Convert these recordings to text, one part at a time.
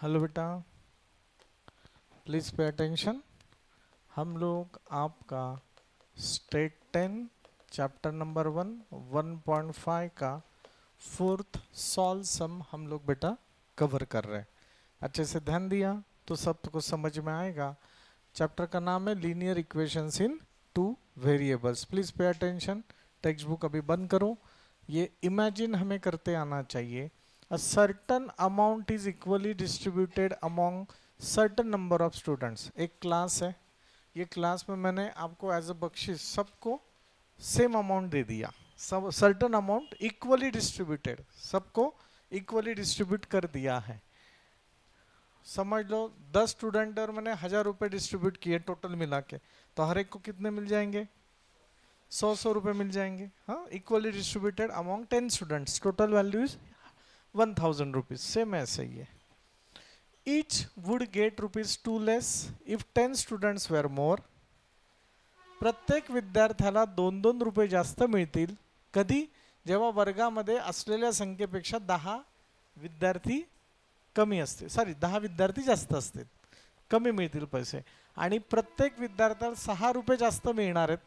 Hello बेटा, please pay attention. हम लोग आपका स्टेट 10 चैप्टर नंबर 1.5 का फोर्थ सॉल्व सम हम लोग बेटा कवर कर रहे हैं। अच्छे से ध्यान दिया तो सबको समझ में आएगा। चैप्टर का नाम है linear equations in two variables. Please pay attention. Text book अभी बंद करो। ये इमेजिन हमें करते आना चाहिए। A certain amount is equally distributed among certain number of students। एक क्लास है, ये क्लास में मैंने आपको एज अ बख्शिश सबको सेम अमाउंट दे दिया। सब सर्टन अमाउंट इक्वली डिस्ट्रीब्यूटेड, सबको इक्वली डिस्ट्रीब्यूट कर दिया है। समझ लो 10 स्टूडेंट और मैंने 1000 रुपये डिस्ट्रीब्यूट किए टोटल मिला के, तो हर एक को कितने मिल जाएंगे? 100 रुपये मिल जाएंगे। हाँ, equally distributed among 10 students, total value is 1000 rupees. Same ऐसे ही है। Each would get rupees 2 less if 10 students were more। प्रत्येक विद्यार्थ्याला 2-2 रुपये जास्त मिळतील कधी? जेव्हा वर्गामध्ये असलेल्या संख्येपेक्षा 10 विद्यार्थी कमी असतील, सॉरी 10 विद्यार्थी जास्त असतील, कमी मिळतील पैसे। आणि प्रत्येक विद्यार्थ्याला 6 रुपये जास्त मिळणार आहेत,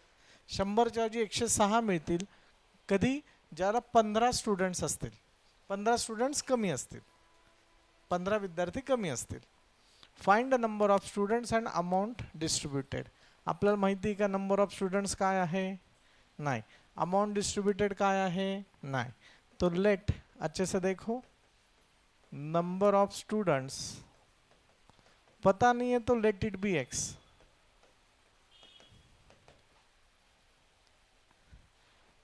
100च्या ऐवजी 106 मिळतील कधी? ज्याला 15 स्टुडंट्स असतील, 15 स्टुडंट्स कमी असतील, 15 विद्यार्थी कमी असतील। Find the number of students and amount distributed. आपल्याला माहिती आहे का नंबर ऑफ स्टुडंट्स काय आहे? नाही। अमाउंट डिस्ट्रीब्युटेड काय आहे? नाही। तो लेट अच्छे से देखो, नंबर ऑफ स्टूडेंट्स पता नहीं है तो late it B x.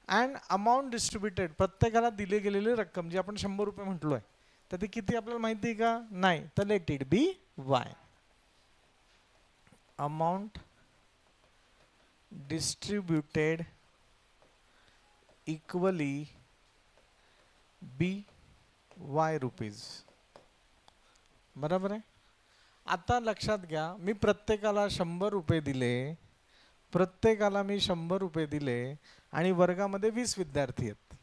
And amount distributed, प्रत्येकाला दिले गेलेली रक्कम जी आपण 100 रुपये म्हटलोय, तर ती किती आपल्याला माहिती आहे का? नाही, तर let it be Y. Amount distributed equally be Y rupees. बरोबर आहे। आता लक्षात घ्या, मी प्रत्येकाला 100 रुपये दिले, प्रत्येकाला मी 100 रुपये दिले आणि वर्गामध्ये 20 विद्यार्थी आहेत।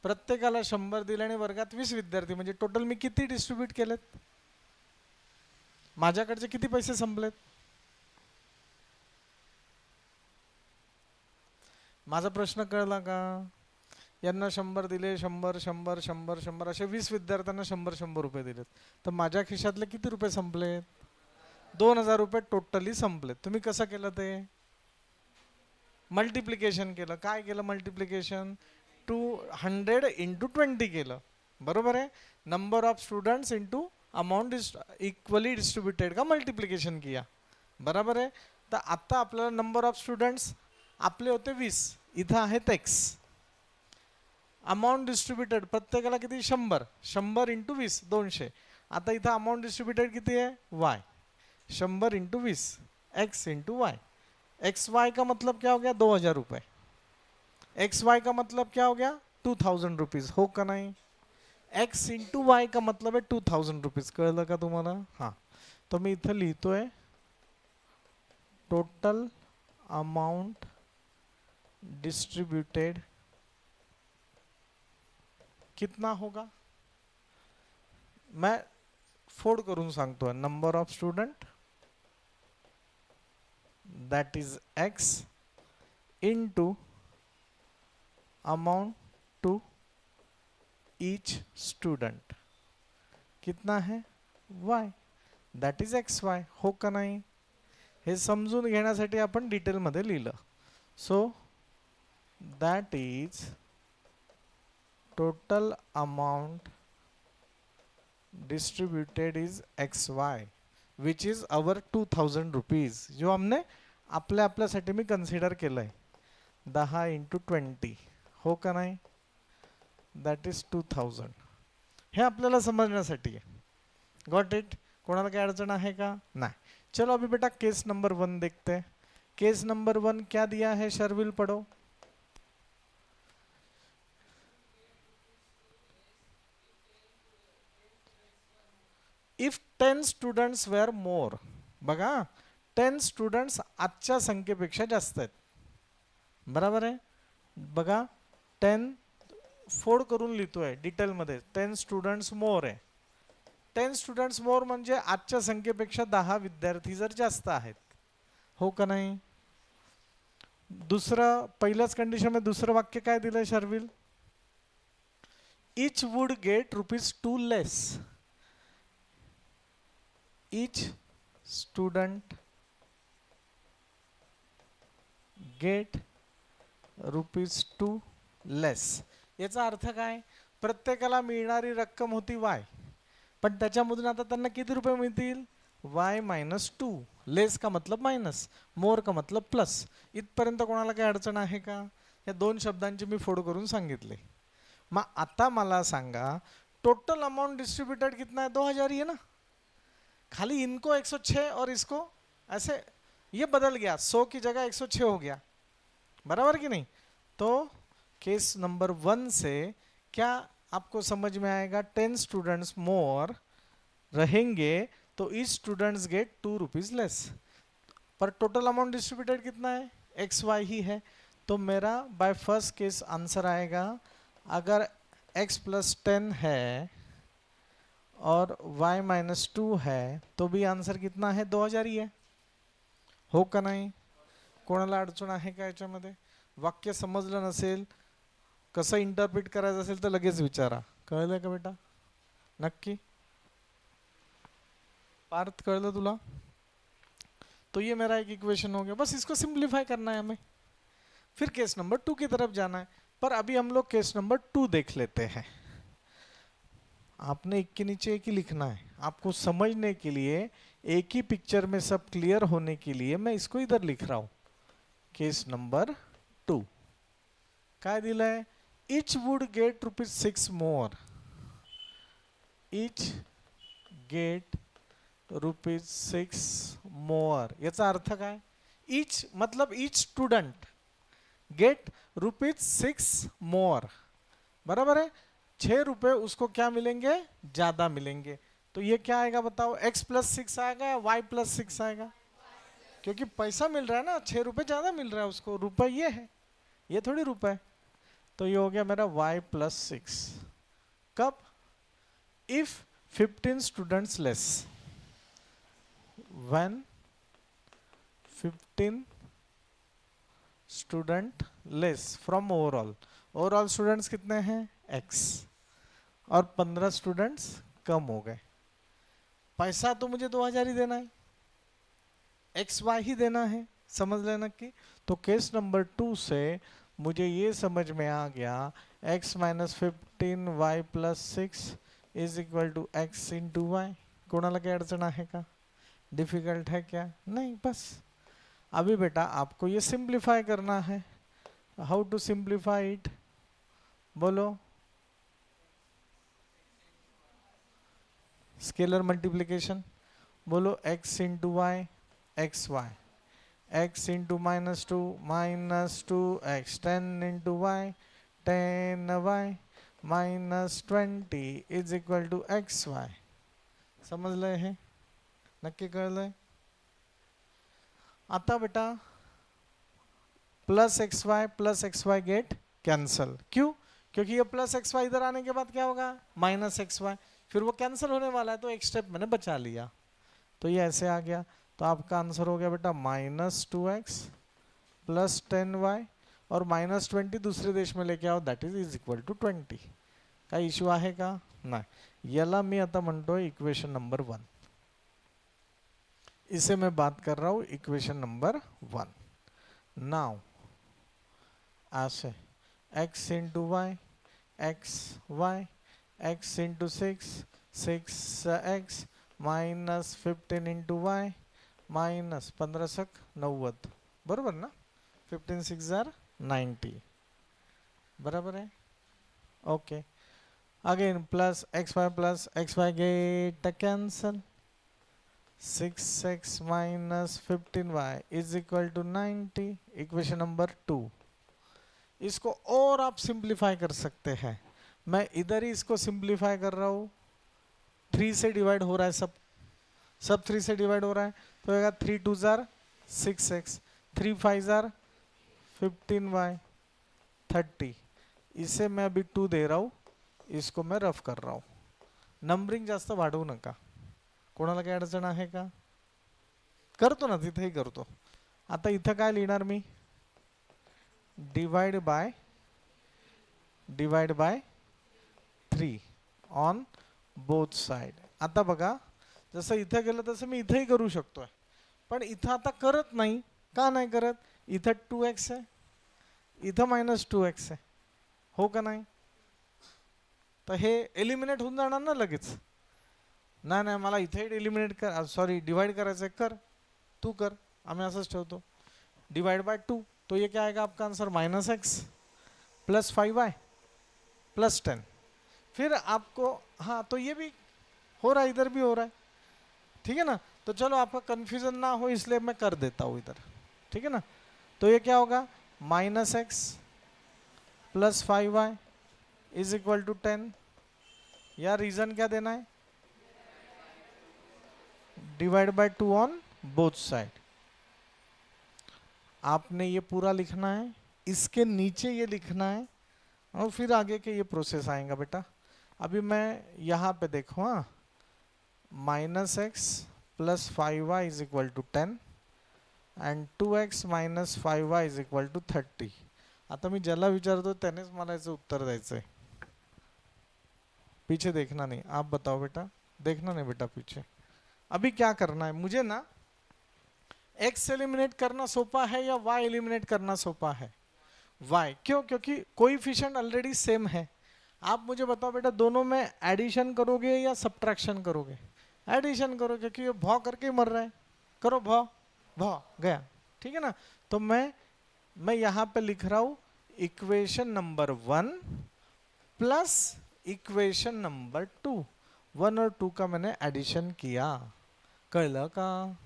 प्रत्येकाला 100 दिले आणि वर्गात 20 विद्यार्थी, म्हणजे टोटल मी किती डिस्ट्रीब्यूट केलेत? माझ्याकडचे किती पैसे संपलेत? माझा प्रश्न कळला का? यांना 100 दिले, 100 100 100 100 असे 20 विद्यार्थ्यांना 100 रुपये दिलेत, तर माझ्या खिशातले किती रुपये संपलेत? 2000 रुपये टोटली संपलेत। तुम्ही कसं केलं ते? मल्टिप्लिकेशन केलं। काय केलं मल्टिप्लिकेशन? 200 इंटू 20 केलं। बरोबर आहे। Number of students into amount equally distributed का मल्टिप्लिकेशन किया। बराबर आहे। तर आता आपल्याला नंबर ऑफ स्टूडेंट्स आपले होते 20, इथं आहेत एक्स। अमाउंट डिस्ट्रीब्युटेड प्रत्येकाला किती? 100, 100 इंटू 20 200। आता इथं अमाउंट डिस्ट्रीब्युटेड किती है? Y. 100 into 20 X into Y. X Y का मतलब क्या हो गया? 2000 रुपये। एक्स वाई का मतलब क्या हो गया? 2000 रुपीज। हो का नहीं? एक्स इंटू वाई का मतलब है 2000 रुपीज। कळलं का तुम्हाला? हाँ, तो मी इथं लिहितोय टोटल अमाउंट डिस्ट्रीब्यूटेड कितना होगा? मैं फोड करून सांगतो। Number of student that is X into amount to each student कितना है? Y, that is X Y. हो का नाही? हे समजून घेण्यासाठी आपण डिटेलमध्ये लिहिलं। So that is total amount distributed is X Y which is our 2000 rupees, जो हमने आपल्या आपल्यासाठी मी कन्सिडर केलंय। 10 इंटू 20 हो का नाही? That is 2000। हे आपल्याला समजण्यासाठी आहे। Got it? कोणाला काय अडचण आहे का? नाही। चलो अभी बेटा केस नंबर 1 देखते हैं। केस नंबर 1 क्या दिया है? शर्विल पढ़ो। इफ 10 स्टूडेंट्स वेर मोर, बघा 10 स्टूडेंट्स आजच्या संख्येपेक्षा जास्त आहेत। बराबर आहे। बघा 10 फोड करून लिहितोय डिटेलमध्ये, 10 स्टूडेंट्स मोर आहे। 10 स्टुडंट्स मोर म्हणजे आजच्या संख्येपेक्षा 10 विद्यार्थी जर जास्त आहेत, हो का नाही? दुसरं पहिल्याच कंडिशन मध्ये दुसरं वाक्य काय दिलंय Sharvil? Each would get ₹2 less. Each student get ₹2 less. याचा अर्थ काय? प्रत्येकाला मिळणारी रक्कम होती y, पण त्याच्यामधून आता त्यांना किती रुपये मिळतील? y-2. लेस का मतलब मायनस, मोर का मतलब प्लस. इथपर्यंत कोणाला काही अडचण आहे का? या दोन शब्दांची मी फोड करून सांगितले. मग आता मला सांगा, टोटल अमाउंट डिस्ट्रीब्यूटेड कितना है? 2000 ही है ना. खाली इनको 106 और इसको ऐसे ये बदल गया, 100 की जगह 106 हो गया, बराबर कि नहीं? तो केस नंबर 1 से क्या आपको समझ में आएगा? 10 स्टूडेंट्स मोर रहेंगे तो ईच स्टूडेंट्स गेट ₹2 लेस, पर टोटल अमाउंट डिस्ट्रीब्यूटेड कितना है? XY ही है. तो मेरा बाय फर्स्ट केस आंसर आएगा, अगर x + 10 है और y-2 है तो भी आंसर कितना है? 2000 ही है, हो का नाही? कोणाला अडचण आहे का याच्यामध्ये? वाक्य समजलं नसेल, कसं इंटरप्रिट करायचं असेल तर लगेच विचारा. कळलं का बेटा? नक्की पार्थ, कळलं तुला? तो ये मेरा एक इक्वेशन हो गया, बस इसको सिंप्लीफाई करना है हमें, फिर केस नंबर 2 की तरफ जाना है. पर अभी हम लोग केस नंबर 2 देख लेते हैं. आपने एक के नीचे एक ही लिखना है. आपको समझने के लिए, एक ही पिक्चर में सब क्लियर होने के लिए मैं इसको इधर लिख रहा हूं. केस नंबर 2 काय दिलंय? Each would get ₹6 more. Each get ₹6 more. याचा अर्थ काय? इच मतलब इच स्टूडेंट गेट ₹6 मोर, बराबर है. 6 रुपए उसको क्या मिलेंगे? ज्यादा मिलेंगे. तो ये क्या आएगा बताओ? x + 6 आएगा या y + 6 आएगा? क्योंकि पैसा मिल रहा है ना, 6 रुपए ज्यादा मिल रहा है उसको. रुपए ये है, ये थोड़ी रुपए. तो ये हो गया मेरा y + 6. कब? If 15 students less. when 15 student less from overall. Overall students कितने हैं? x. और 15 स्टूडेंट्स कम हो गए. पैसा तो मुझे 2000 ही देना है, XY ही देना है, समझ लेना कि. तो केस नंबर 2 से मुझे ये समझ में आ गया, x - 15 y + 6 = x × y. कोणाला काही अडचण आहे का? डिफिकल्ट है क्या? नहीं. बस अभी बेटा आपको ये सिंप्लीफाई करना है. How to simplify it? बोलो. Scalar multiplication. बोलो. x × y xy, x × -2 -2x, 10 × y 10y -20 = xy. समझ रहे हैं? नक्की कळलंय? आता बेटा +xy गेट कैंसल. क्यों? क्योंकि ये +xy इधर आने के बाद क्या होगा? -xy. फिर वो कैंसिल होने वाला है, तो एक स्टेप मैंने बचा लिया. तो ये ऐसे आ गया. तो आपका आंसर हो गया बेटा -2x + 10y और -20 दूसरे देश में लेके आओ, दैट इज = 20. काही इश्यू आहे का? नाही. याला मी आता म्हणतोय इक्वेशन नंबर 1. इसे मैं बात कर रहा हूं इक्वेशन नंबर 1. नाउ ऐसे x × y xy, x × 6 6x -15 × y -15 90. बरोबर ना? 15 6 90. बराबर है. Okay. Again +xy get cancel. 6x - 15y = 90. Equation number 2. इसको और आप सिंप्लीफाई कर सकते हैं. मैं इधर ही इसको सिंप्लीफाई कर रहा हूं. 3 से डिवाइड हो रहा है, सब 3 से डिवाइड हो रहा है. तो आएगा 3 2 6x, 3 5 15y 30. इसे मैं अभी 2 दे रहा हूं, इसको मैं रफ कर रहा हूं. नंबरिंग जास्त वाढवू नका. कोणाला काही अडचण आहे का? करतो ना, तिथेही करतो. आता इथं काय लिहिणार मी? Divide by 3 on both side. आता बघा, जसं इथं गेलं तसं मी इथेही करू शकतोय, पण इथं आता करत नाही. का नाही करत? इथं 2x आहे, इथं -2x आहे, हो का नाही? तर हे एलिमिनेट होऊन जाणार ना लगेच. नाही, मला इथे एलिमिनेट कर, सॉरी डिवाइड करायचं आहे. कर, तू कर, आम्ही असंच ठेवतो. डिवाइड बाय 2, तो ये क्या आएगा आपका answer? -x plus 5y plus 10. फिर आपको, हाँ तो ये भी हो रहा है, इधर भी हो रहा है, ठीक है ना. तो चलो आपका कंफ्यूजन ना हो इसलिए मैं कर देता हूँ इधर, ठीक है ना. तो ये क्या होगा? -x plus 5y is equal to 10. या रीजन क्या देना है? Divide by 2 on both side. आपने ये पूरा लिखना है, इसके नीचे ये लिखना है, और फिर आगे के ये प्रोसेस आएगा बेटा. अभी मैं यहाँ पे देखो, हाँ, -x plus 5y is equal to 10 and 2x minus 5y is equal to 30. आता मी ज्याला विचारतो त्यानेच मला याचं उत्तर द्यायचं आहे. पीछे देखना नहीं. आप बताओ बेटा, देखना नहीं बेटा पीछे. अभी क्या करना है मुझे ना, x एलिमिनेट करना सोपा है या y एलिमिनेट करना सोपा है? y. क्यों? क्योंकि कोएफिशिएंट ऑलरेडी सेम है. आप मुझे बताओ बेटा, दोनों में एडिशन करोगे या सब्ट्रैक्शन करोगे? एडिशन करो, क्योंकि ये भौ करके मर रहा है. करो भौ, भौ गया, ठीक है ना. तो मैं यहाँ पे लिख रहा हूँ equation number 1 plus equation number 2. 1 और 2 का मैंने एडिशन किया, कळलं का?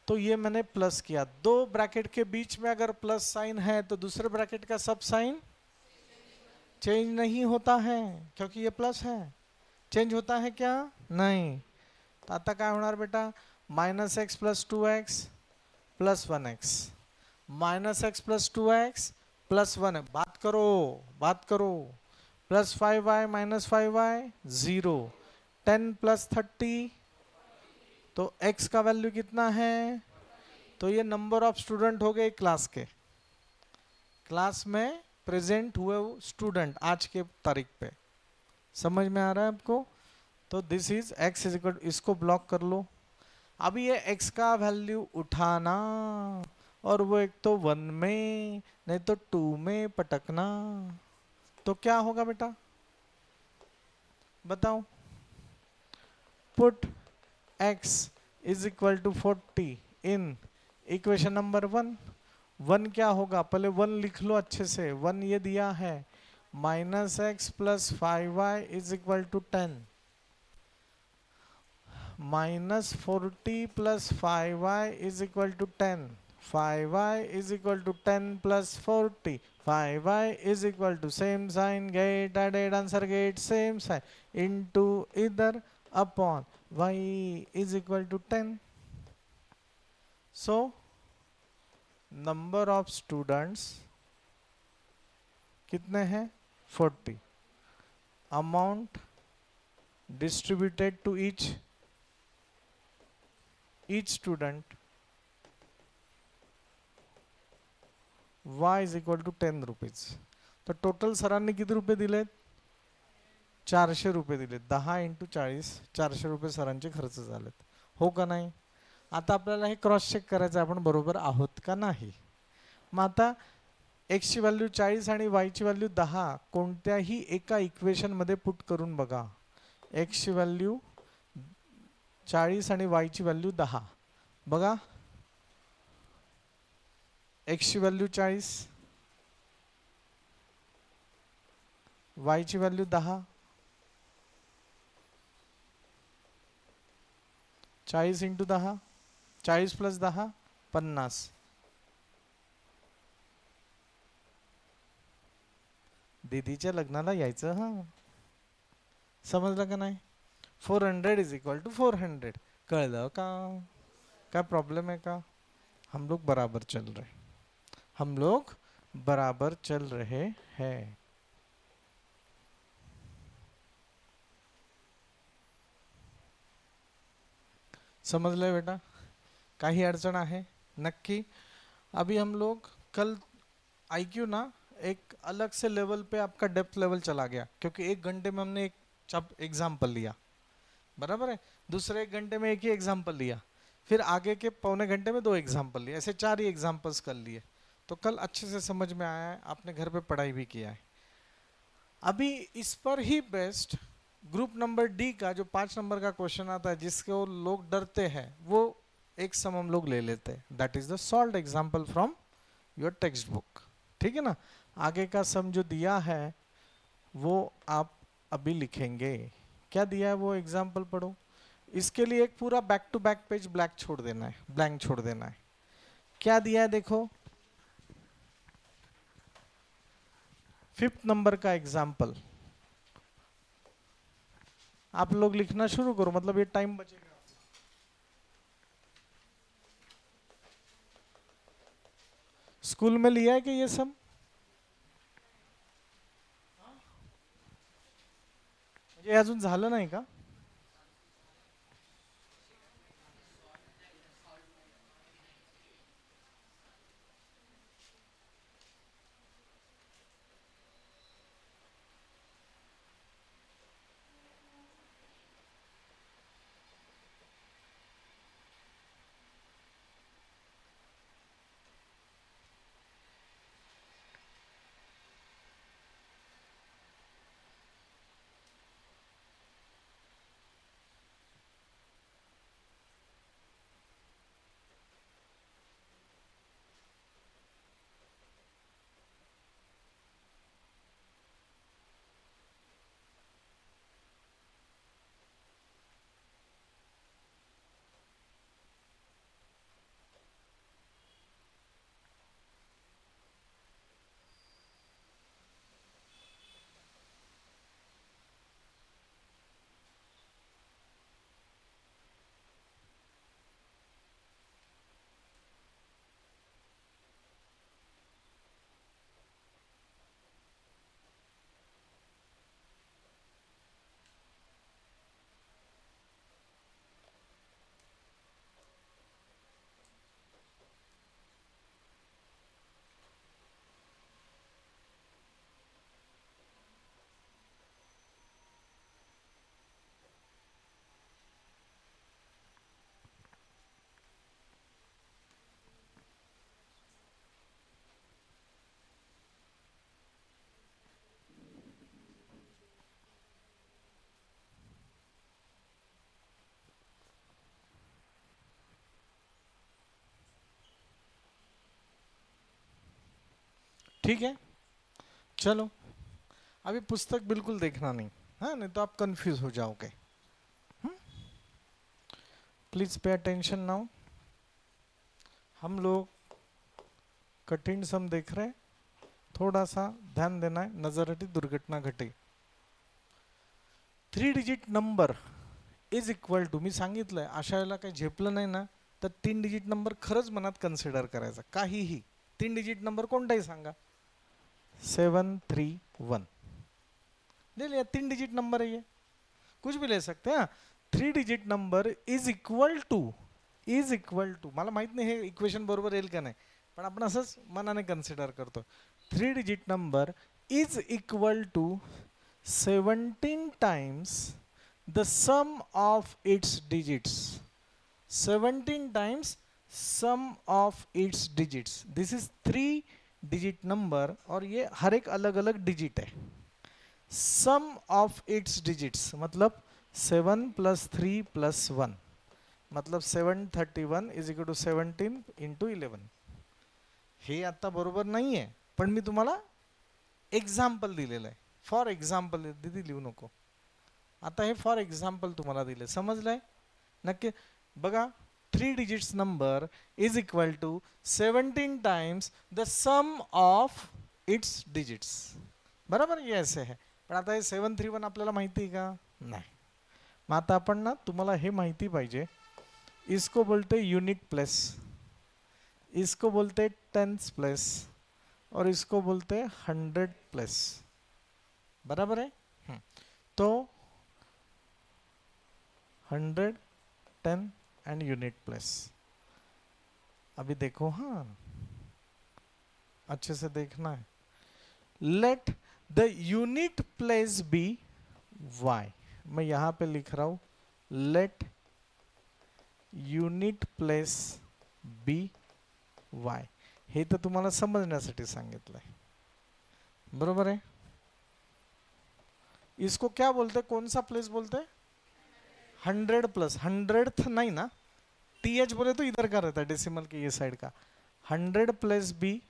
तो ये मैंने प्लस किया. दो ब्रैकेट के बीच में अगर प्लस साइन है तो दूसरे ब्रैकेट का सब साइन चेंज नहीं होता है, क्योंकि ये प्लस है. चेंज होता है क्या? नहीं. तो आता काय होणार बेटा? -x plus 2x plus 1x, -x plus 2x plus 1. बात करो. Plus 5y minus 5y 0. 10 plus 30, तो x का वैल्यू कितना है? तो ये नंबर ऑफ स्टूडेंट हो गए क्लास के. क्लास में प्रेजेंट हुए स्टूडेंट आज के तारीख पे. समझ में आ रहा है आपको? तो this is x is equal, इसको ब्लॉक कर लो. अभी ये x का वैल्यू उठाना और वो एक तो 1 में नहीं तो 2 में पटकना. तो क्या होगा बेटा बताओ? Put x is equal to 40 in equation number 1. 1 क्या होगा? पहले 1 लिख लो अच्छे से. 1 ये दिया है -x plus 5y is equal to 10, -40 plus 5y is equal to 10, 5y is equal to 10 plus 40, 5y is equal to same sign, get added, answer get same sign, into इधर upon y is equal to 10. So number of students कितने हैं? 40. Amount distributed to each student y is equal to 10 rupees. तर total सरांनी किती रुपये दिलेत? 400 रुपये दिलेत. 10 इंटू 40, 400 रुपये सरांचे खर्च झालेत, हो का नाही? आता आपल्याला हे क्रॉस चेक करायचं आपण बरोबर आहोत का नाही. मग आता x ची व्हॅल्यू 40 आणि y ची व्हॅल्यू 10 कोणत्याही एका इक्वेशन मध्ये पुट करून बघा. x ची व्हॅल्यू 40 आणि y ची व्हॅल्यू 10. बघा, x ची व्हॅल्यू 40, y ची व्हॅल्यू 10. 40 into 10, 40 plus 10 50. दीदीच्या लग्नाला यायचं. हां, समजलं का नाही? 400 इज इक्वल टू 400. कळलं का? क्या प्रॉब्लम है का? हम लोग बराबर चल रहे हैं. समजलंय बेटा? काही अड़चन है? नक्की। अभी हम लोग कल आईक्यू ना एक अलग से लेवल पे आपका डेप्थ लेवल चला गया, क्योंकि 1 घंटे में हमने एक एग्जाम्पल लिया, बराबर है। दूसरे 1 घंटे में एक ही एग्जाम्पल लिया, फिर आगे के पौने घंटे में 2 एग्जाम्पल लिए, ऐसे 4 ही एग्जाम्पल्स कर लिए। तो कल अच्छे से समझ में आया है, आपने घर पे पढ़ाई भी किया है। अभी इस पर ही बेस्ट ग्रुप नंबर डी का जो 5 नंबर का क्वेश्चन आता है, जिसके वो लोग डरते हैं, वो एक सम हम लोग ले लेते हैं। That is the solved example from your text book. ठीक है ना? आगे का सम जो दिया है वो आप अभी लिखेंगे। क्या दिया है वो एग्जाम्पल पढ़ो। इसके लिए एक पूरा back to back page blank छोड़ देना है, ब्लैंक छोड़ देना है। क्या दिया है देखो, 5th नंबर का एग्जाम्पल आप लोग लिखना शुरू करो, मतलब ये टाइम बचेगा। स्कूल में लिया है कि ये सब? ये अजून झालं नाही का? ठीक है, चलो अभी पुस्तक बिल्कुल देखना नहीं, हाँ, नहीं तो आप कंफ्यूज हो जाओगे। Please pay attention now. हम लोग कठिन सम देख रहे हैं, थोड़ा सा ध्यान देना है, नजर हटी दुर्घटना घटी। 3 digit number is equal to, मी सांगितलंय अशा वेळेला काही झेपलं नाही ना, तर 3 डिजिट नंबर खरंच मनात कन्सिडर करायचा, काहीही 3 डिजिट नंबर कोणताही सांगा। 731 ले लिया, 3 डिजिट नंबर है ये, कुछ भी ले सकते हैं। 3 digit number is equal to मला माहित नाही हे इक्वेशन बरोबर येईल का नाही, पण आपण असंच मनाने कन्सिडर करतो। 3 digit number is equal to 17 times the sum of its digits. 17 times sum of its digits. This is 3 digit number और ये हर एक अलग अलग डिजिट है। सम ऑफ इट्स डिजिट्स मतलब 7 + 3 + 1, मतलब 731 इज इक्वल टू 17 इंटू 11। हे आता बरोबर नाही आहे, पण मी तुम्हाला एक्झाम्पल दिलेलं आहे, फॉर एक्झाम्पल। दीदी लिहू नको, आता हे फॉर एक्झाम्पल तुम्हाला दिले, समजलंय? नक्की बघा, 3 digits number is equal to 17 times the sum of its digits, बरोबर? ये ऐसे है, पण आता हे 731 आपल्याला माहिती आहे का? नाही। मग आता आपण ना, तुम्हाला हे माहिती पाहिजे, इसको बोलते यूनिट प्लेस, इसको बोलते टेंस प्लेस, और इसको बोलते 100 प्लेस, बराबर है? तो 100, 10, एंड यूनिट प्लेस। अभी देखो, हाँ अच्छे से देखना है। Let the unit place be Y, मैं यहां पे लिख रहा हूं let unit place be Y, हे तर तुम्हाला समजण्यासाठी सांगितलंय, बरोबर है। इसको क्या बोलते, कौन सा प्लेस बोलते हैं? 100 प्लस, 100th नहीं ना, टीएच बोले तो इधर का रहता है डेसिमल के ये साइड का। 100 प्लस बी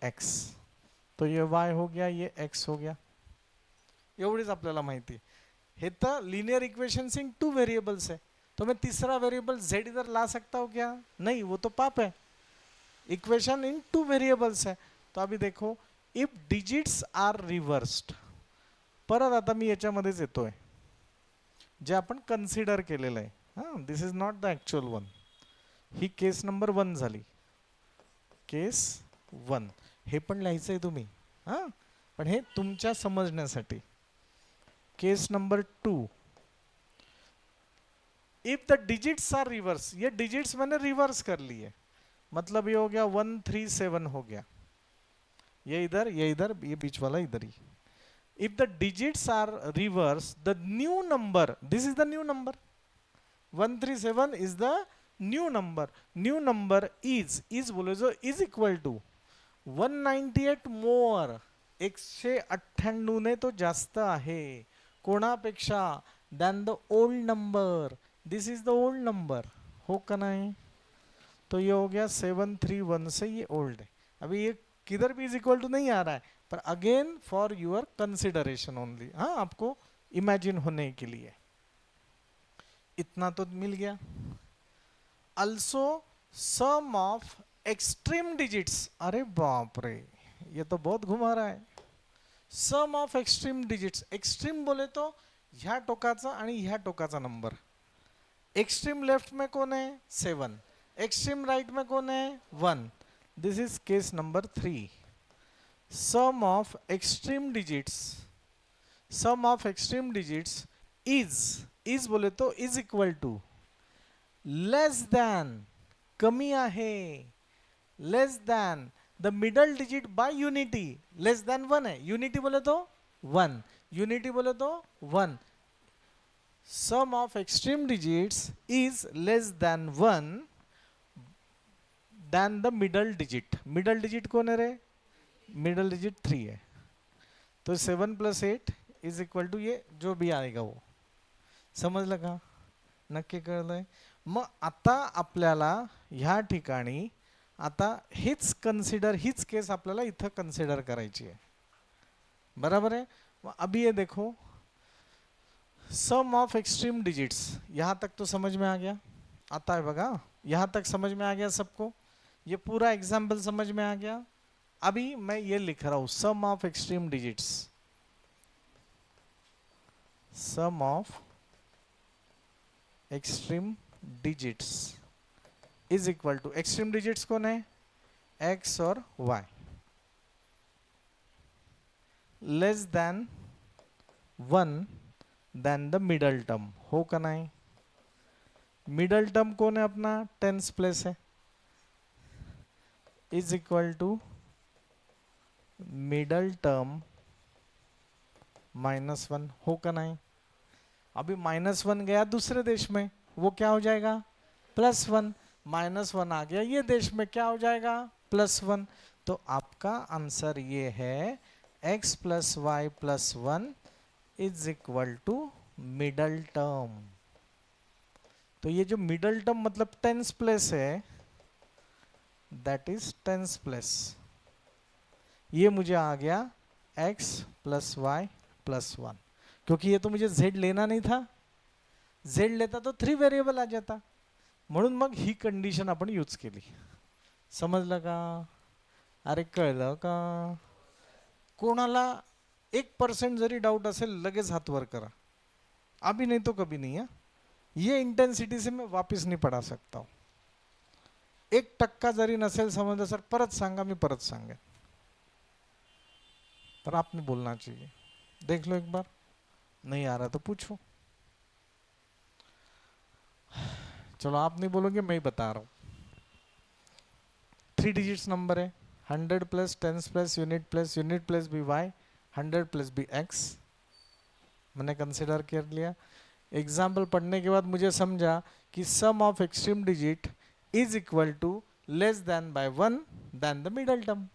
एक्स, तो ये वाय हो गया, ये एक्स हो गया, एवढीच आपल्याला माहिती। हे तर लिनियर इक्वेशंस इन 2 वेरिएबल्स है, तो मैं तीसरा वेरिएबल z इधर ला सकता हूँ क्या? नहीं, वो तो पाप है। इक्वेशन इन 2 वेरिएबल्स है। तो अभी देखो, इफ डिजिट्स आर रिव्हर्स्ड, परत आता मी याच्यामध्येच येतोय जे आपण कन्सिडर केलेलं आहे, हां this is not the actual one, he case number 1 झाली, केस 1 हे पण लिहायचं आहे तुम्ही, हां पण हे तुमच्या समजण्यासाठी। Case number 2, if the digits are reverse, ये डिजिट्स मैंने रिवर्स कर लिए, मतलब ये हो गया 137 हो गया, ये इधर ये बीच वाला इधर ही। If the digits are reverse, the new number, this is the new number, 137 is the new number, new number is बोले जो इज इक्वल टू 198 मोर, 198 ने तो जास्त आहे कोणापेक्षा, than the old number, this is the old number, हो का नहीं? तो ये हो गया 731 से ये ओल्ड है। अभी ये किधर भी इज इक्वल टू नहीं आ रहा है, पर again for your consideration only, हाँ आपको इमेजिन होने के लिए, इतना तो मिल गया। Also sum of extreme digits, अरे बाप रे ये तो बहुत घुमा रहा है। Sum of extreme digits, extreme बोले तो ह्या टोकाचा आणि ह्या टोकाचा नंबर, एक्सट्रीम लेफ्ट में कौन है 7, एक्सट्रीम राइट में कौन है 1, this is case number 3। Sum of extreme digits, sum of extreme digits is बोले तो is equal to less than, कमी आहे, less than the middle digit by unity, less than 1 है, यूनिटी बोले तो 1, यूनिटी बोले तो 1, sum of extreme digits is less than 1 than the middle digit, middle digit कौन है रे, मिडल डिजिट 3 है, तो 7 + 8 इज इक्वल टू ये जो भी आएगा वो, समजलं का? नक्की कळलंय? मग आता आपल्याला ह्या ठिकाणी आता हीच कन्सिडर, हीच केस आपल्याला इथं कन्सिडर करायची है, बराबर है। अभी ये देखो, सम ऑफ एक्सट्रीम डिजिट्स, यहां तक तो समझ में आ गया, आता है बघा, यहां तक समझ में आ गया सबको, ये पूरा एग्जाम्पल समझ में आ गया। अभी मैं ये लिख रहा हूं, sum of extreme digits, sum of extreme digits is equal to, extreme digits कौन है, एक्स और Y, less than 1 than the middle term, हो का नहीं? मिडल टर्म कौन है अपना, टेंस प्लेस है, is equal to middle term -1, हो का नहीं? अभी -1 गया दूसरे देश में, वो क्या हो जाएगा +1, -1 आ गया ये देश में, क्या हो जाएगा +1, तो आपका आंसर ये है x + y + 1 is equal to middle term. तो ये जो मिडल टर्म मतलब टेंस प्लेस है, दैट इज टेंस प्लेस, ये मुझे आ गया x + y + 1, क्योंकि ये तो मुझे z लेना नहीं था, z लेता तो 3 वेरिएबल आ जाता, म्हणून मग ही कंडिशन आपण यूज केली, समजलं का? अरे कळलं का? कोणाला 1% जरी डाउट असेल लगेच हाथ वर करा, अभी नहीं तो कभी नहीं है, ये इंटेंसिटी से मैं वापस नहीं पढ़ा सकता हूं। 1% जरी नसेल समजलं सर परत सांगा, मी परत सांगेन, पर आपने बोलना चाहिए। देख लो एक बार, नहीं आ रहा तो पूछो। चलो आप नहीं बोलोगे, मैं ही बता रहा हूँ। 3 डिजिट्स नंबर है, 100 plus tens plus unit plus B Y, 100 plus B X, मैंने कंसिडर कर लिया। एग्जाम्पल पढ़ने के बाद मुझे समझा कि sum of extreme digit is equal to less than by 1 than the middle term.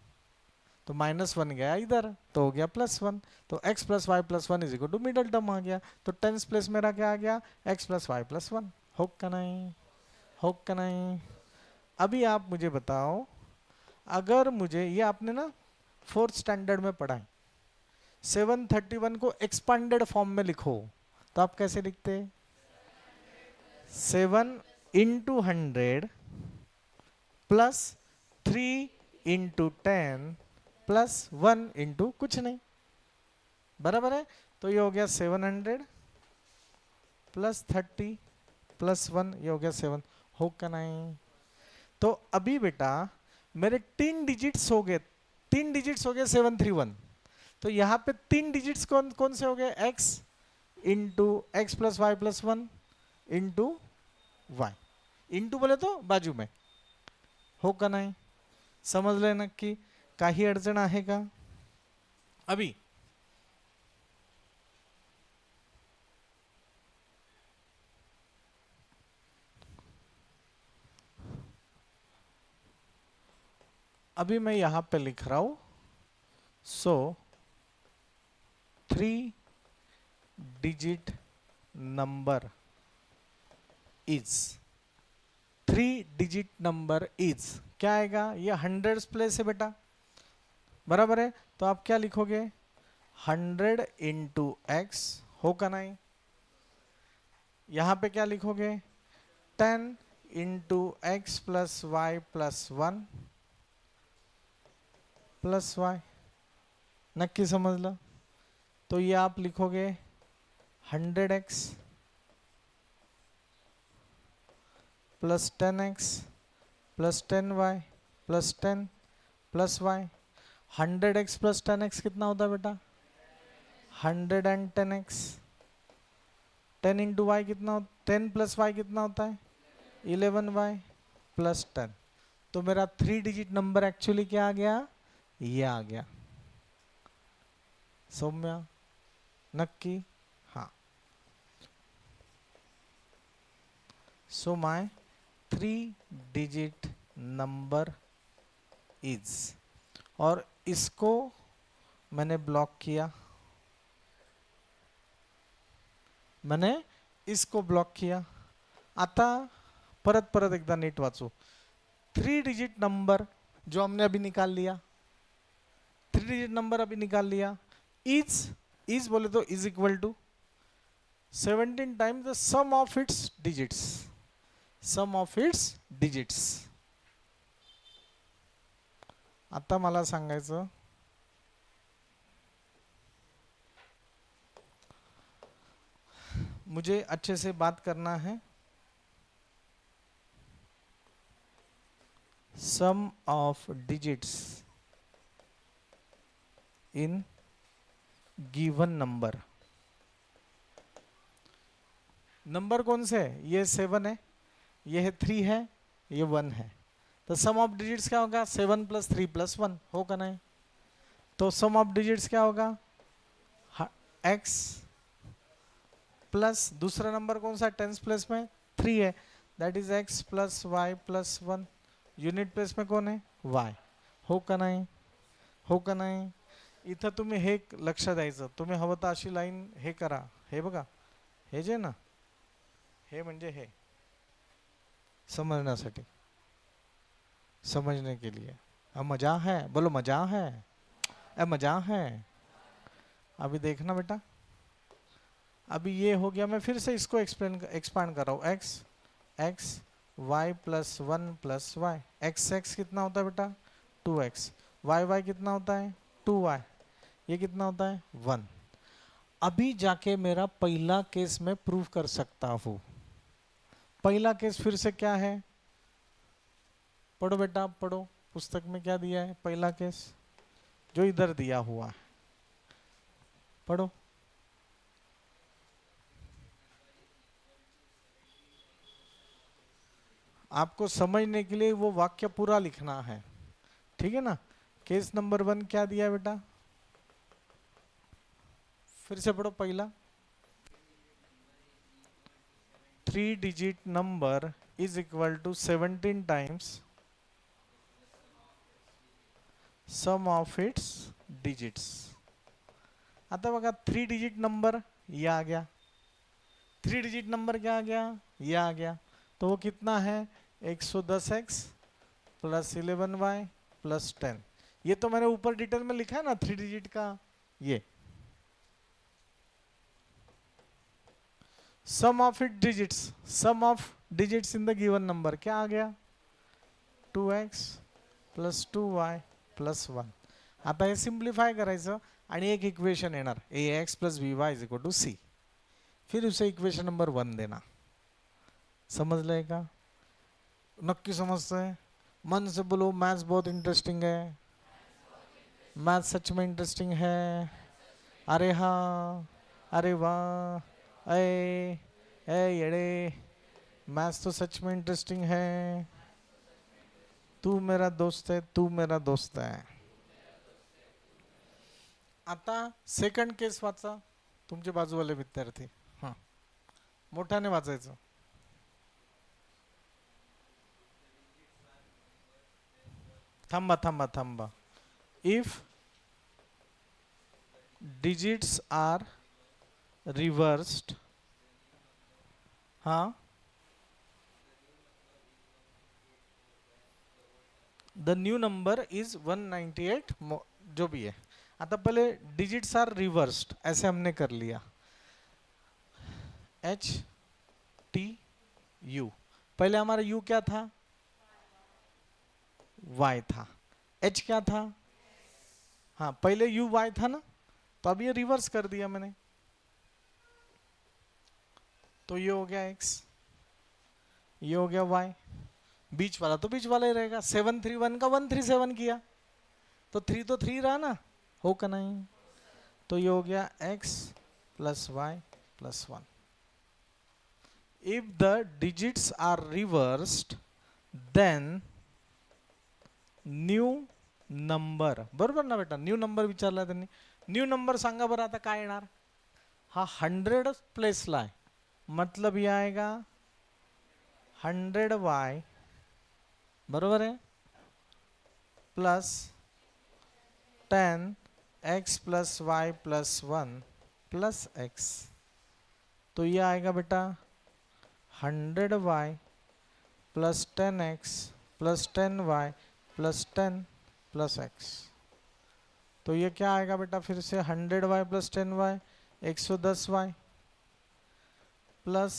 तो -1 गया इधर, तो हो गया +1। तो x plus Y plus 1 is equal to middle term आ गया। तो टेंस प्लेस मेरा क्या आ गया, x प्लस वाई प्लस 1। हो का नहीं, हो का नहीं। अभी आप मुझे बताओ, अगर मुझे ये आपने ना 4th स्टैंडर्ड में पढ़ा है, 731 को एक्सपांडेड फॉर्म में लिखो तो आप कैसे लिखते? 7 into 100 plus 3 into 10 plus 1 into कुछ नहीं, बराबर है। तो ये हो गया 700 प्लस 30 प्लस 1, ये हो गया 7। हो का नहीं? तो अभी बेटा मेरे 3 डिजिट्स हो गए, 3 डिजिट्स हो गए 731। तो यहाँ पे 3 डिजिट्स कौन कौन से हो गए? x into X plus Y plus 1 into Y, into बोले तो बाजू में। हो का नाही? समजलंय नक्की? काही अडचण आहे का? अभी अभी मैं यहां पे लिख रहा हूं, सो 3 digit number is, 3 digit number is क्या आएगा? ये 100 प्लेस है बेटा, बराबर है। तो आप क्या लिखोगे? 100 इंटू एक्स, हो का नहीं? यहां पे क्या लिखोगे? 10 into X plus Y plus 1 plus Y, नक्की समजलं? तो ये आप लिखोगे 100x plus 10x plus 10y plus 10 plus Y. 100x plus 10x कितना होता है बेटा? 110x। 10 इंटू वाई कितना होता? 10 प्लस वाई कितना होता है? 11y plus 10। तो मेरा 3 डिजिट नंबर एक्चुअली क्या आ गया? ये आ गया। सौम्या नक्की? हाँ। So my 3 digit number is, और इसको मैंने ब्लॉक किया, मैंने इसको ब्लॉक किया। आता परत परत एकदा नीट वाचू। 3 डिजिट नंबर जो हमने अभी निकाल लिया, 3 डिजिट नंबर अभी निकाल लिया। इज बोले तो is equal to 17 times the sum of its digits, sum of its digits. आता मला सांगायचं, मुझे अच्छे से बात करना है। Sum of digits in given number, number कौन से है? ये 7 है, ये है 3 है, ये 1 है। तो सम ऑफ डिजिट्स क्या होगा? 7 प्लस 3 प्लस 1, होगा नहीं? तो सम ऑफ डिजिट्स क्या होगा? x प्लस दूसरा नंबर कौन सा? टेंस प्लेस में 3 है, that is x plus Y plus 1। Unit place में कौन है? y। हो का नाही? हो का नाही? इथं तुम्ही हे लक्ष द्यायचं, तुम्ही हवं तर अशी लाईन हे करा, हे बघा, हे जे ना, हे म्हणजे हे समझण्यासाठी, समझने के लिए। अब मजा है, बोलो मजा है, अब मजा है। अभी देखना बेटा, अभी ये हो गया, मैं फिर से इसको एक्सपांड कर रहा हूँ। X Y plus 1 plus Y, X कितना होता है बेटा? 2x। वाई कितना होता है? 2y। ये कितना होता है? 1। अभी जाके मेरा पहला केस में प्रूव कर सकता हूँ। पहला केस फिर से क्या है? पढ़ो बेटा पढ़ो, पुस्तक में क्या दिया है? पहला केस जो इधर दिया हुआ है, पढ़ो। आपको समझने के लिए वो वाक्य पूरा लिखना है, ठीक है ना। केस नंबर 1 क्या दिया है बेटा, फिर से पढ़ो पहला। 3 digit number is equal to 17 times sum of its digits. आता बघा 3 डिजिट नंबर ये आ गया, 3 डिजिट नंबर क्या आ गया, ये आ गया। तो वो कितना है, 110x प्लस 11y प्लस 10। ये तो मैंने ऊपर डिटेल में लिखा है ना 3 डिजिट का। ये sum of it digits, sum of digits in the given number क्या आ गया, 2x प्लस 2y प्लस 1। आता हे सिंप्लीफाय करायचं आणि एक इक्वेशन येणार ax plus by is equal to c, फिर उसे इक्वेशन नंबर 1 देना। समझ का, नक्की समझते, मन से बोलो मैथ्स बहुत इंटरेस्टिंग है, मैथ सच में इंटरेस्टिंग है। अरे हाँ, अरे वाह, ए येड़े, मैथ्स तो सच में इंटरेस्टिंग है। तू मेरा दोस्त है, तू मेरा दोस्त है। आता सेकंड केस वाचा तुमचे बाजूवाले विद्यार्थी, हां मोठ्याने वाचायचं। थांबा थांबा थांबा, इफ डिजिट्स आर रिवर्स्ड, हाँ द न्यू नंबर इज 198, जो भी है। आता पहले डिजिट्स आर रिवर्स्ड ऐसे हमने कर लिया, एच टी यू, पहले हमारा यू क्या था, वाई था, एच क्या था, हाँ पहले यू वाई था ना, तो अब ये रिवर्स कर दिया मैंने, तो ये हो गया एक्स, ये हो गया वाई, बीच वाला तो बीच वाला ही रहेगा। 731 का 137 किया तो 3 तो 3 रहा ना, हो का नहीं, तो ये हो गया x plus Y plus 1। If the digits are reversed then new number, बरोबर ना बेटा, न्यू नंबर विचारला त्यांनी, न्यू नंबर सांगा बरं आता काय येणार, हा 100 प्लेसला आहे, मतलब ये आएगा 100y, बरोबर है, plus 10x plus Y plus 1 plus x। तो ये आएगा बेटा 100y plus 10x plus 10y plus 10 plus x। तो ये क्या आएगा बेटा, फिर से 100y plus 10y 110y plus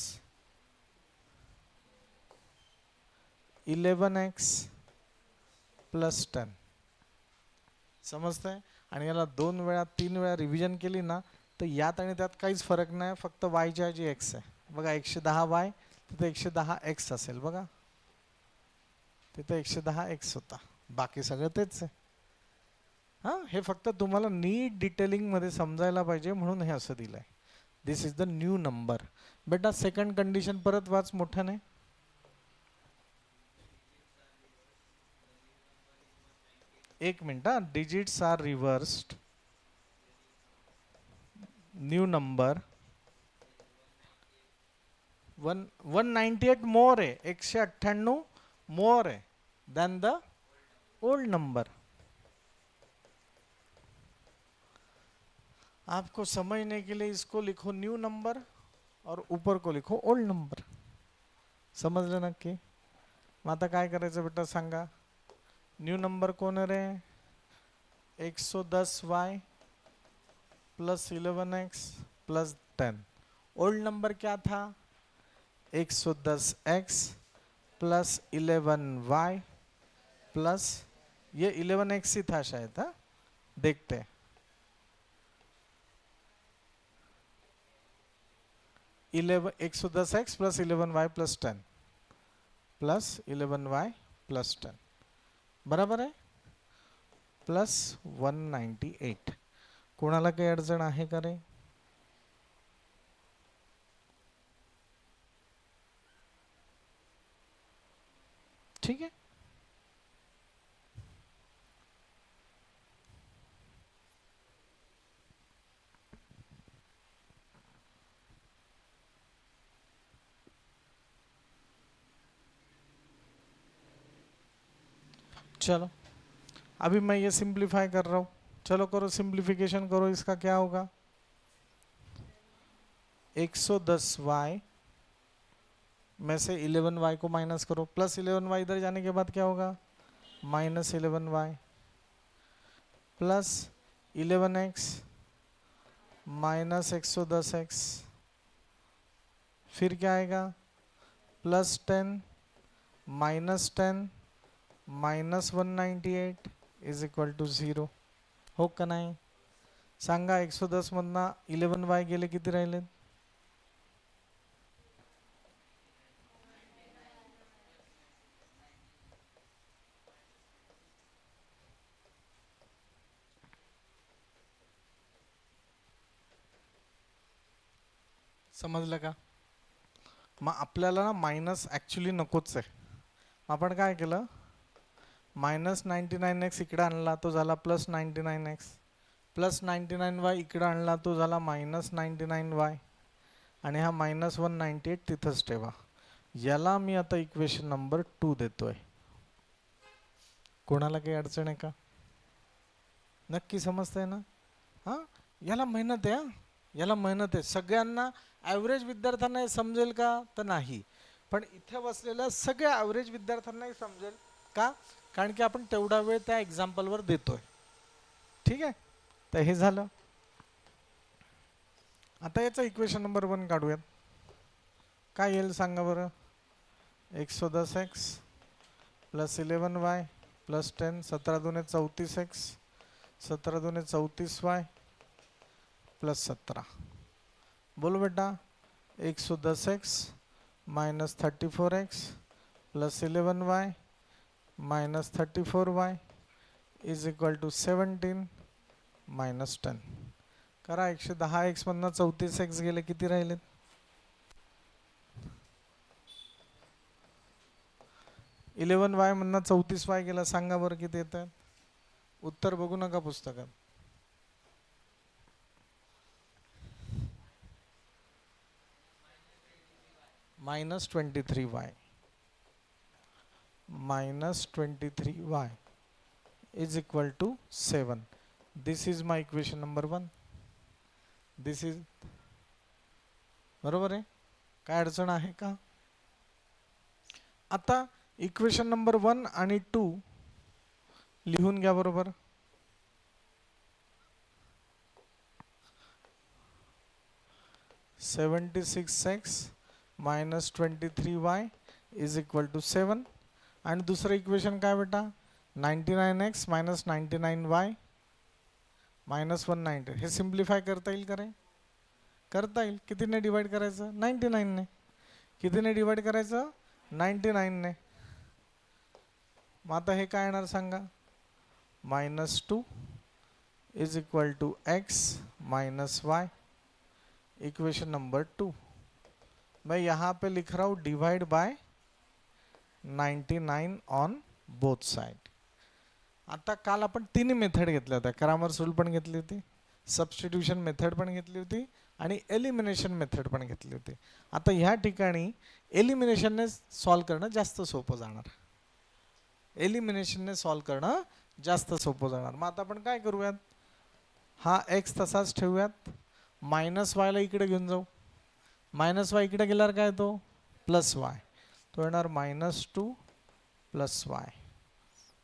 11x plus 10। समजतंय, आणि याला 2 वेळा 3 वेळा रिव्हिजन केली ना तर यात आणि त्यात काहीच फरक नाही, फक्त y च्या ऐवजी x आहे बघा, 110y तिथे 110x असेल बघा, तिथे 110x होता, बाकी सगळं तेच आहे। हां हे फक्त तुम्हाला नीट डिटेलिंग मध्ये समजायला पाहिजे म्हणून हे असं दिलंय, this is the new number. बेटा सेकंड कंडिशन परत वाच मोठ्याने, एक minute, digits are reversed, new number 198 more है, 198 मोर है देन द ओल्ड नंबर। आपको समझने के लिए इसको लिखो न्यू नंबर और ऊपर को लिखो ओल्ड नंबर, समजलं नक्की। मग आता काय करायचं बेटा सांगा, न्यू नंबर कौन है रे, 110y plus 11x plus 10, old number क्या था 110x प्लस 11y प्लस, ये 11x ही था शायद, हा देखते हैं, 110x plus 11y plus 10 plus 11y plus 10 बराबर आहे, प्लस 198। कोणाला काही अडचण आहे का रे, ठीक है। चलो अभी मैं ये सिंप्लीफाई कर रहा हूँ, चलो करो सिंप्लीफिकेशन करो, इसका क्या होगा 110y में से 11y को माइनस करो, प्लस 11y इधर जाने के बाद क्या होगा minus 11y plus 11x minus 110x, फिर क्या आएगा plus 10 minus 10 minus 198 is equal to 0. हो का नाही सांगा 110 मधना 11y गेले किती राहिले समजलं का. मग आपल्याला ना मायनस ॲक्च्युली नकोच आहे, आपण काय केलं मायनस 99x इकडे आणला तो झाला प्लस 99x प्लस 99y इकडे आणला तो झाला मायनस 99y आणि हा मायनस 198 तिथंच ठेवा. याला मी आता इक्वेशन नंबर 2 देतोय. कोणाला काही अडचण आहे का नक्की समजतंय ना. हां याला मेहनत आहे, याला मेहनत आहे. सगळ्यांना ॲव्हरेज विद्यार्थ्यांना हे समजेल का तर नाही, पण इथे बसलेल्या सगळ्या ॲव्हरेज विद्यार्थ्यांनाही समजेल का, कारण की आपण तेवढा वेळ त्या एक्झाम्पलवर देतोय. ठीक आहे, तर हे झालं. आता याचं इक्वेशन नंबर 1 काढूयात. काय येईल सांगा बरं 110x प्लस 11y प्लस 10 17 दूने 34x 17 दूने 34y प्लस 17. बोलो बेटा 110x minus 34x plus 11y minus 34y is equal to 17 minus 10. करा 110x मधनं 34x गेले किती राहिले 11y मधनं 34y गेला सांगा बरं किती येतं. उत्तर बघू नका पुस्तकात. Minus 23y minus 23y is equal to 7. This is my equation number 1. This is बरोबर आहे. काय अडचण आहे का. आता इक्वेशन नंबर 1 आणि 2 लिहून घ्या बरोबर. (76x minus 23y is equal to 7). आणि दुसरं इक्वेशन काय बेटा 99x मायनस 99y मायनस 190. हे सिम्प्लिफाय करता येईल का रे करता येईल. कितीने डिवाइड करायचं 99 ने. कितीने डिवाइड करायचं 99 ने. मग आता हे काय येणार सांगा -2 is equal to x minus y. Equation number 2 मैं यहाँ पे लिख रहा हूँ divide by 99 on both side. आता काल आपण तिन्ही मेथड घेतल्या होत्या. क्रॅमर्स रूल पण घेतली होती, सबस्टिट्यूशन मेथड पण घेतली होती आणि एलिमिनेशन मेथड पण घेतली होती. आता ह्या ठिकाणी एलिमिनेशनने सॉल्व करणं जास्त सोपं जाणार. एलिमिनेशनने सॉल्व करणं जास्त सोपं जाणार. मग आता आपण काय करूयात हा x तसाच ठेवूयात. मायनस वायला इकडे घेऊन जाऊ. मायनस वाय इकडे गेल्यावर काय येतो प्लस वाय. तो येणार -2 plus Y.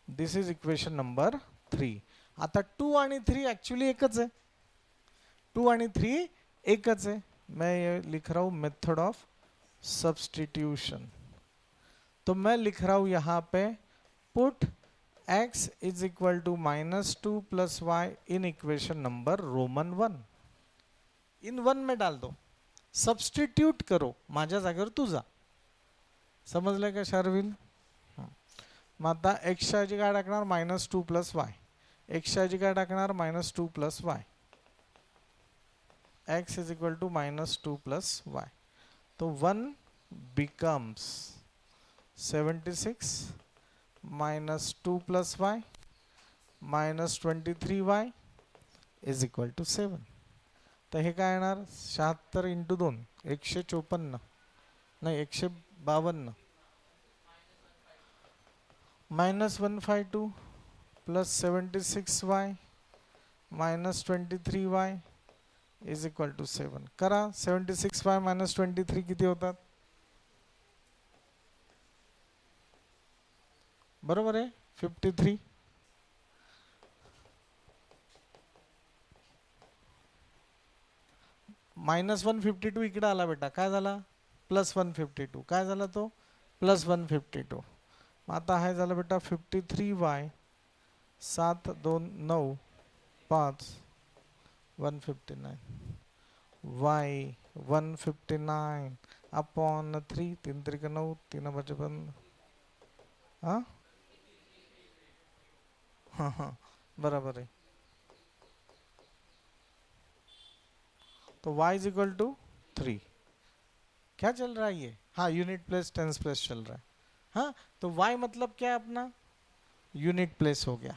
This is equation number 3. आता 2 आणि 3 ॲक्च्युली एकच आहे. 2 आणि 3 एकच है. मैं ये लिख रहा हूँ मेथड ऑफ सब्सटीट्यूशन. तो मैं लिख रहा हूँ यहाँ पे put x is equal to -2 plus Y in equation number roman 1. इन 1 में डाल दो, सब्सटीट्यूट करो. माझ्या जागेवर तू जा. समजलं का शार्विल. मग आता एक्सच्या ऐवजी काय टाकणार -2 प्लस वाय. एक्सच्या ऐवजी काय टाकणार -2 plus Y. x is equal to -2 plus y. तो 1 becomes 76 minus 2 plus Y minus 23y is equal to 7. तर हे काय येणार 76 इंटू 2 154 नाही 152 minus 152 plus 76y minus 23y is equal to 7. करा 76y मायनस 23 किती होतात बरोबर आहे 53. मायनस 152 इकडे आला बेटा काय झाला प्लस 152 काय झाला तो प्लस 152. आता आहे झालं बेटा 53y 7 2 9 5 159 y 159 अपॉन 3 3 3 9 3 बचे बंद हाँ हाँ हाँ बराबर है. तो y इज इक्वल टू 3. क्या चल रहा है ये हाँ यूनिट प्लेस टेंस प्लेस चल रहा है. हाँ तो y मतलब क्या है अपना यूनिट प्लेस हो गया.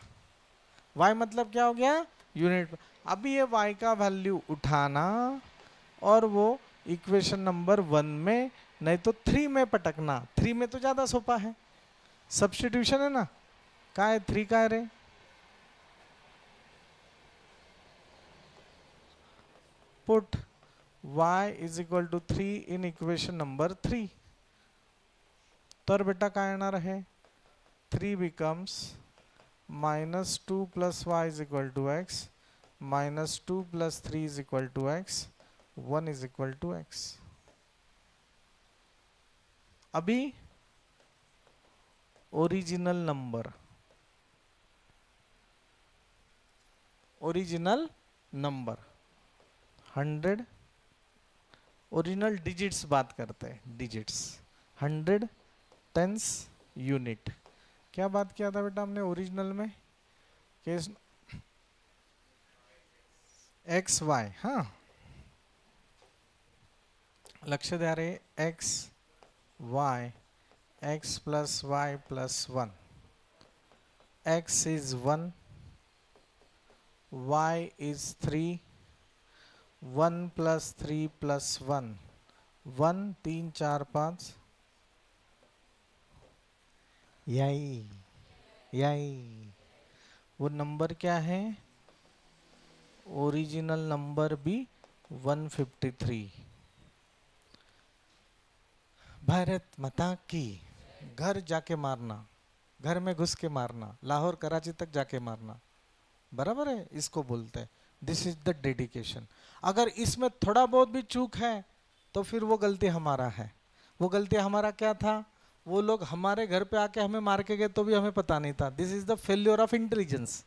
y मतलब क्या हो गया यूनिट. अभी ये y का वैल्यू उठाना और वो इक्वेशन नंबर 1 में नहीं तो 3 में पटकना. 3 में तो ज्यादा सोपा है सब्स्टिट्यूशन है ना. का है 3 का है रे put y is equal to 3 in equation number 3. तर बेटा काय येणार आहे 3 becomes minus 2 plus y is equal to x minus 2 plus 3 is equal to x 1 is equal to x. अभी original number original number 100 original digits बात करते हैं digits 100 tense unit. क्या बात किया था बेटा हमने ओरिजिनल में केस एक्स वाई. हाँ लक्ष्य द्या रे X Y X plus Y plus 1 X is 1 y is 3 1 plus 3 plus 1 1 3 4 5 यही वो नंबर क्या है ओरिजिनल नंबर भी 153. भारत माता की. घर जाके मारना घर में घुस के मारना लाहौर कराची तक जाके मारना बराबर है इसको बोलते हैं. This is the dedication. अगर इसमें थोड़ा बहुत भी चूक है तो फिर वो गलती हमारा है. वो गलती हमारा क्या था वो लोग हमारे घर पे आके हमें मार के गए तो भी हमें पता नहीं था. This is the failure of intelligence.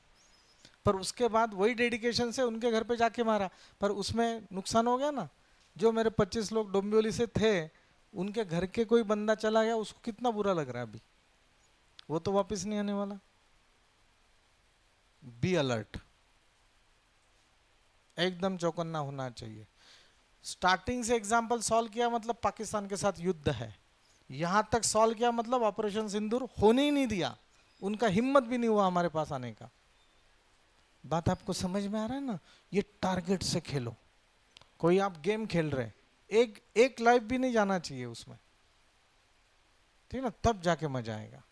पर उसके बाद वही डेडिकेशन से उनके घर पे जाके मारा पर उसमें नुकसान हो गया ना. जो मेरे 25 लोग डोंबिवली से थे उनके घर के कोई बंदा चला गया उसको कितना बुरा लग रहा है अभी. वो तो वापस नहीं आने वाला. बी अलर्ट एकदम चौकन्ना होना चाहिए. स्टार्टिंग से एग्जाम्पल सॉल्व किया मतलब पाकिस्तान के साथ युद्ध है. यहां तक सॉल्व किया मतलब ऑपरेशन सिंदूर होने ही नहीं दिया. उनका हिम्मत भी नहीं हुआ हमारे पास आने का. बात आपको समझ में आ रहा है ना. ये टारगेट से खेलो. कोई आप गेम खेल रहे एक लाइफ भी नहीं जाना चाहिए उसमें ठीक ना तब जाके मजा आएगा.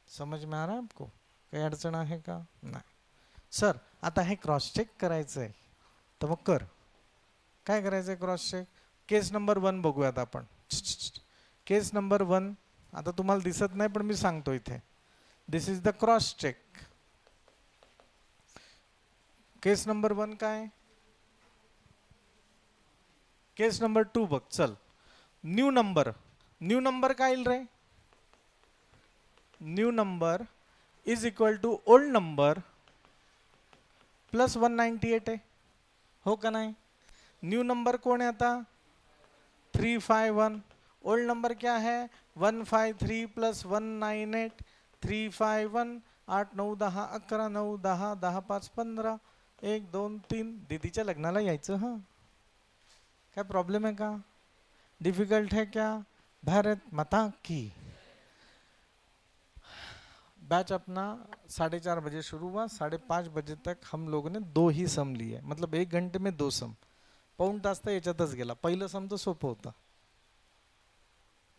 समझ में आ रहा है आपको काही अडचण आहे का नाही. सर आता हे क्रॉस चेक करायचंय तर मग कर. काय करायचंय क्रॉस चेक. केस नंबर 1 बघूयात आपण. केस नंबर 1 आता तुम्हाला दिसत नाही पण मी सांगतो इथे. This is the cross check. Case number 1 काय केस नंबर 2 बघ चल. न्यू नंबर काय येईल रे new number is equal to old number plus 198 आहे हो का नाही. न्यू नंबर कोण है आता 351. ओल्ड नंबर क्या है 153 प्लस 198 351 8 9 10 11 9 10 10 5 15 1 2 3 दीदीच्या लग्नाला यायचं. हाँ क्या प्रॉब्लम है का डिफिकल्ट है क्या. भारत माता की. बैच अपना 4:30 बजे शुरू हुआ, 5:30 बजे तक हम लोगों ने 2 ही सम लिए, मतलब 1 घंटे में 2 सम. पाऊण तास तर याच्यातच गेला. पहिलं सम तर सोपं होतं.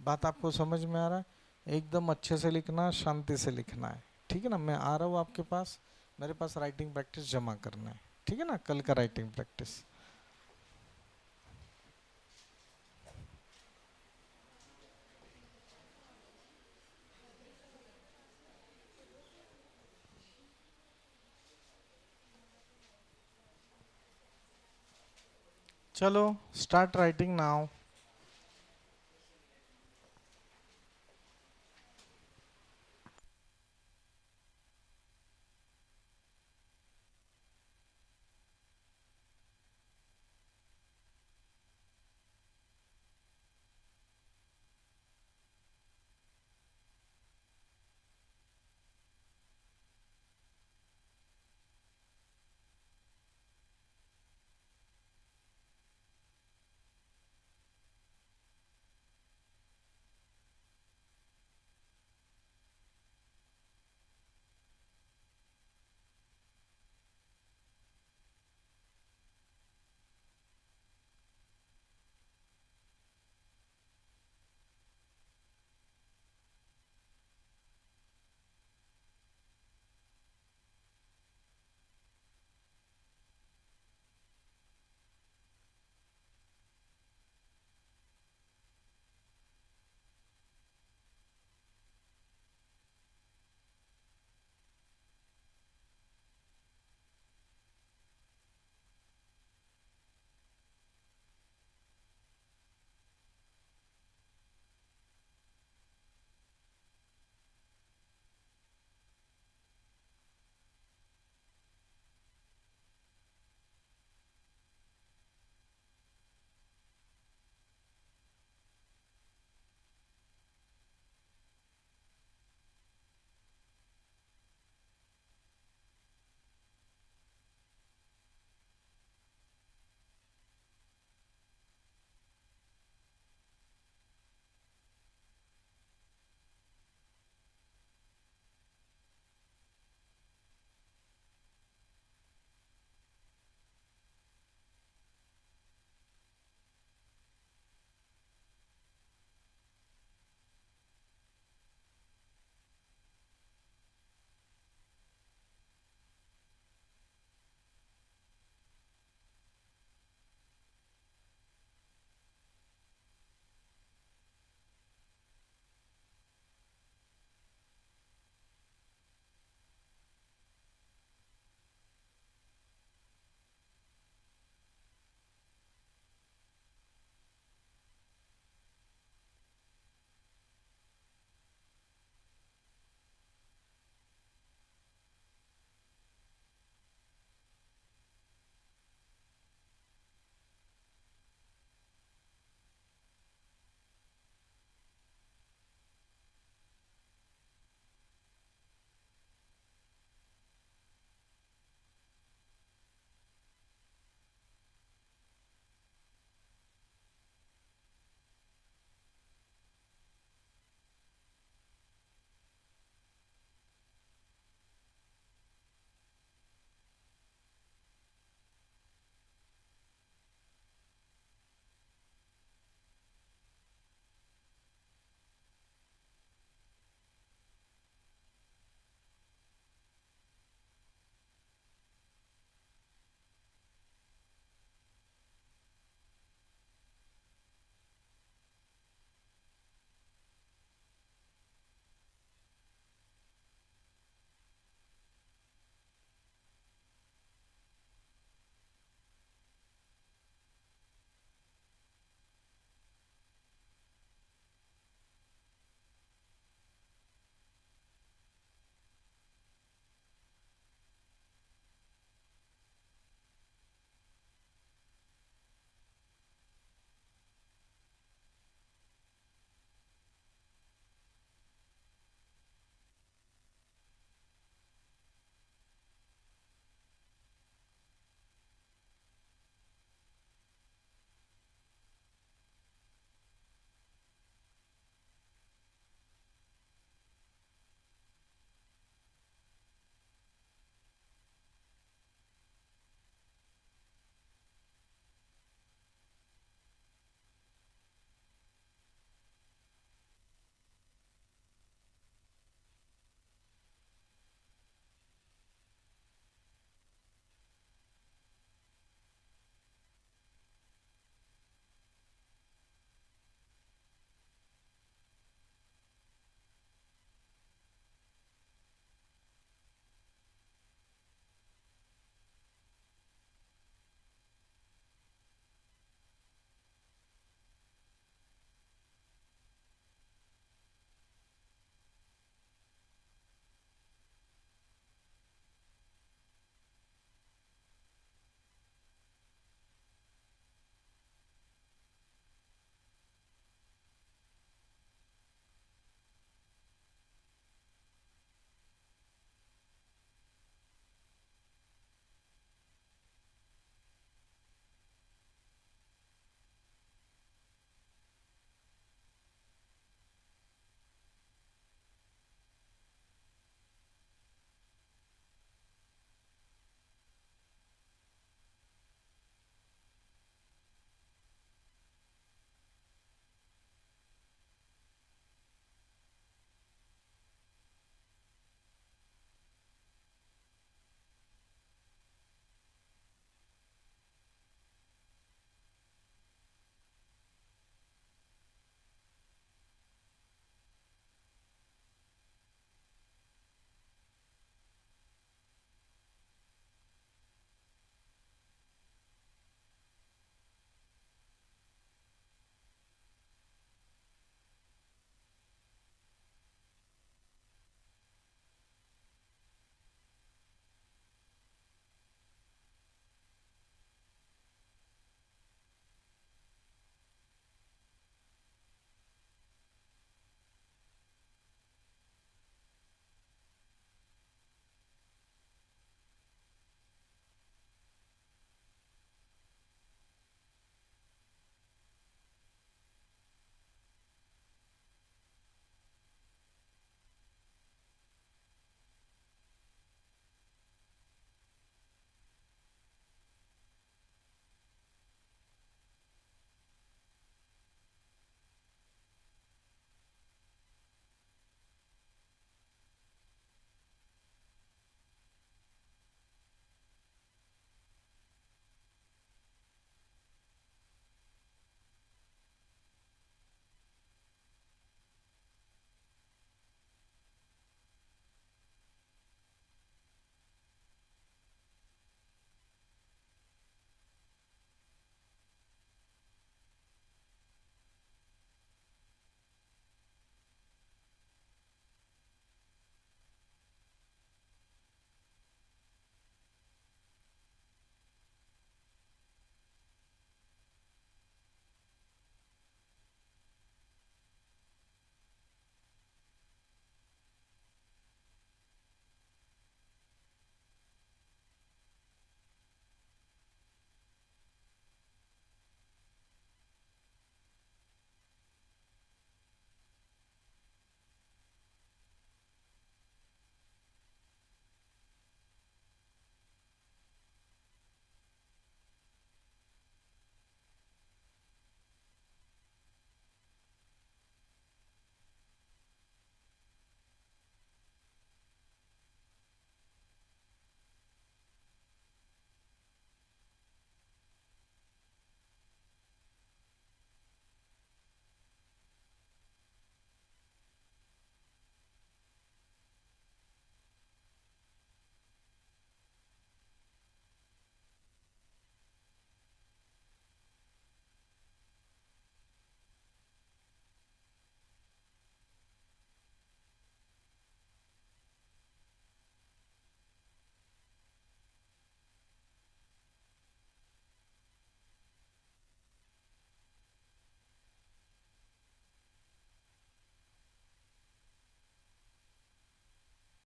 बात आपको समझ में आ रहा है? एकदम अच्छे से लिखना, शांति से लिखना है. ठीक है ना? मैं आ रहा हूँ आपके पास, मेरे पास राइटिंग प्रैक्टिस जमा करना है. ठीक है ना? कल का राइटिंग प्रैक्टिस. चलो, स्टार्ट राइटिंग नाउ.